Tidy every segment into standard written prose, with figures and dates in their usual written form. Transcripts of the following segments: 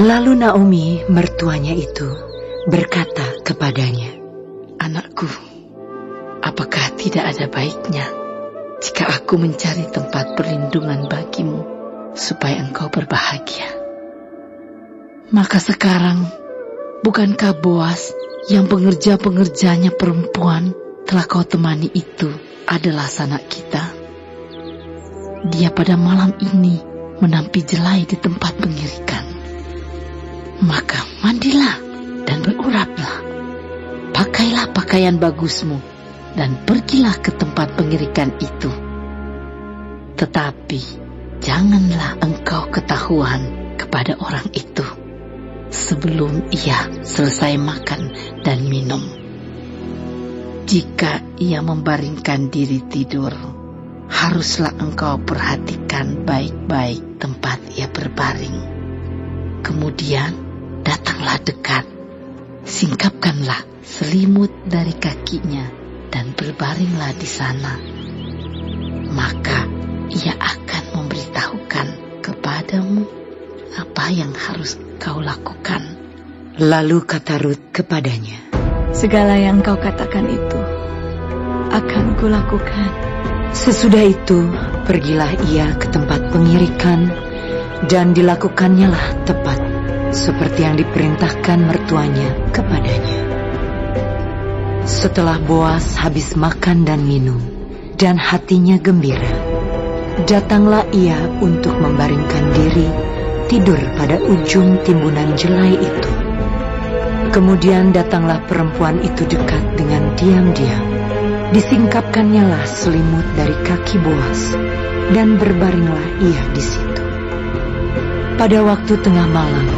Lalu Naomi, mertuanya itu, berkata kepadanya, "Anakku, apakah tidak ada baiknya jika aku mencari tempat perlindungan bagimu supaya engkau berbahagia? Maka sekarang, bukankah Boas yang pengerja-pengerjanya perempuan telah kau temani itu adalah sanak kita? Dia pada malam ini menampi jelai di tempat pengirikan. Maka mandilah dan beruraplah. Pakailah pakaian bagusmu dan pergilah ke tempat pengirikan itu. Tetapi janganlah engkau ketahuan kepada orang itu sebelum ia selesai makan dan minum. Jika ia membaringkan diri tidur, haruslah engkau perhatikan baik-baik tempat ia berbaring. Kemudian datanglah dekat, singkapkanlah selimut dari kakinya dan berbaringlah di sana. Maka ia akan memberitahukan kepadamu apa yang harus kau lakukan." Lalu kata Rut kepadanya, "Segala yang kau katakan itu akan kulakukan." Sesudah itu pergilah ia ke tempat pengirikan, dan dilakukannya lah tepat seperti yang diperintahkan mertuanya kepadanya. Setelah Boas habis makan dan minum, dan hatinya gembira, datanglah ia untuk membaringkan diri tidur pada ujung timbunan jelai itu. Kemudian datanglah perempuan itu dekat dengan diam-diam. Disingkapkannya lah selimut dari kaki Boas, dan berbaringlah ia di situ. Pada waktu tengah malam,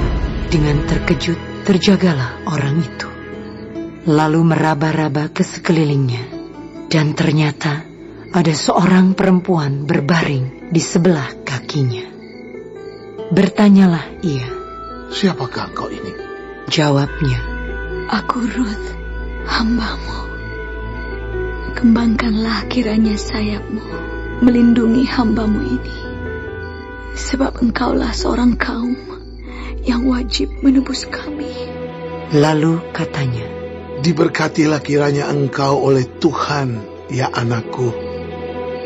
dengan terkejut terjagalah orang itu. Lalu meraba-raba ke sekelilingnya, dan ternyata ada seorang perempuan berbaring di sebelah kakinya. Bertanyalah ia, "Siapakah engkau ini?" Jawabnya, "Aku Rut, hambamu. Kembangkanlah kiranya sayapmu melindungi hambamu ini, sebab engkaulah seorang kaum yang wajib menebus kami." Lalu katanya, "Diberkatilah kiranya engkau oleh Tuhan, ya anakku.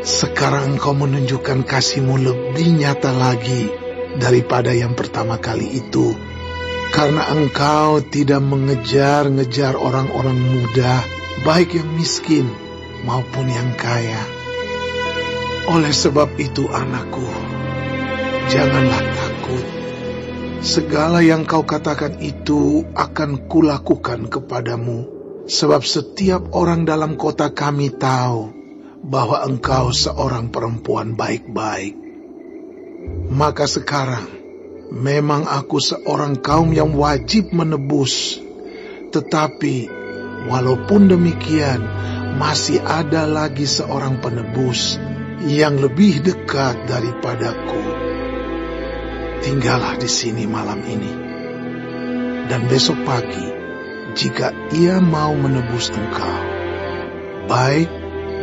Sekarang engkau menunjukkan kasih-Mu lebih nyata lagi daripada yang pertama kali itu, karena engkau tidak mengejar-ngejar orang-orang muda, baik yang miskin maupun yang kaya. Oleh sebab itu anakku, janganlah takut. Segala yang kau katakan itu akan kulakukan kepadamu, sebab setiap orang dalam kota kami tahu bahwa engkau seorang perempuan baik-baik. Maka sekarang, memang aku seorang kaum yang wajib menebus, tetapi walaupun demikian, masih ada lagi seorang penebus yang lebih dekat daripadaku. Tinggallah di sini malam ini, dan besok pagi, jika ia mau menebus engkau, baik,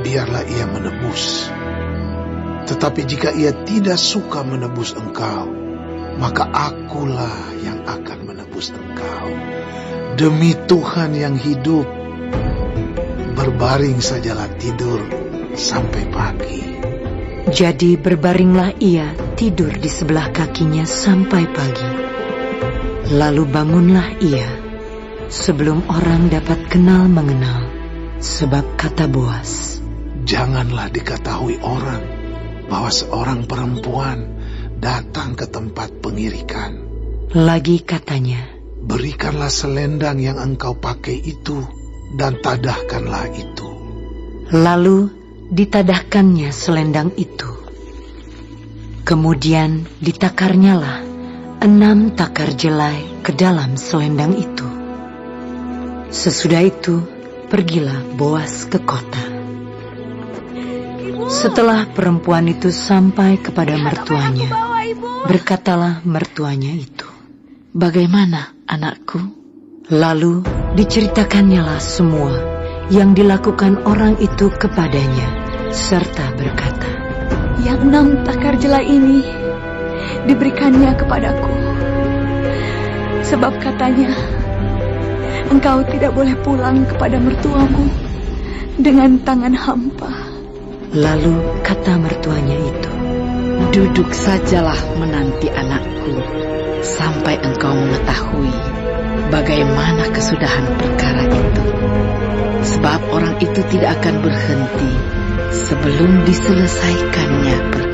biarlah ia menebus. Tetapi jika ia tidak suka menebus engkau, maka akulah yang akan menebus engkau. Demi Tuhan yang hidup, berbaring sajalah tidur sampai pagi." Jadi berbaringlah ia tidur di sebelah kakinya sampai pagi. Lalu bangunlah ia, sebelum orang dapat kenal mengenal, sebab kata Boas, "Janganlah diketahui orang bahwa seorang perempuan datang ke tempat pengirikan." Lagi katanya, "Berikanlah selendang yang engkau pakai itu, dan tadahkanlah itu." Lalu ditadahkannya selendang itu. Kemudian ditakarnyalah 6 takar jelai ke dalam selendang itu. Sesudah itu pergilah Boas ke kota. Setelah perempuan itu sampai kepada mertuanya, berkatalah mertuanya itu, "Bagaimana anakku?" Lalu diceritakannyalah semua yang dilakukan orang itu kepadanya, serta berkata, "Yang 6 takar jelai ini diberikannya kepadaku, Sebab katanya, engkau tidak boleh pulang kepada mertuamu dengan tangan hampa. Lalu kata mertuanya itu, Duduk sajalah menanti anakku, sampai engkau mengetahui bagaimana kesudahan perkara itu. Sebab orang itu tidak akan berhenti sebelum diselesaikannya perkara.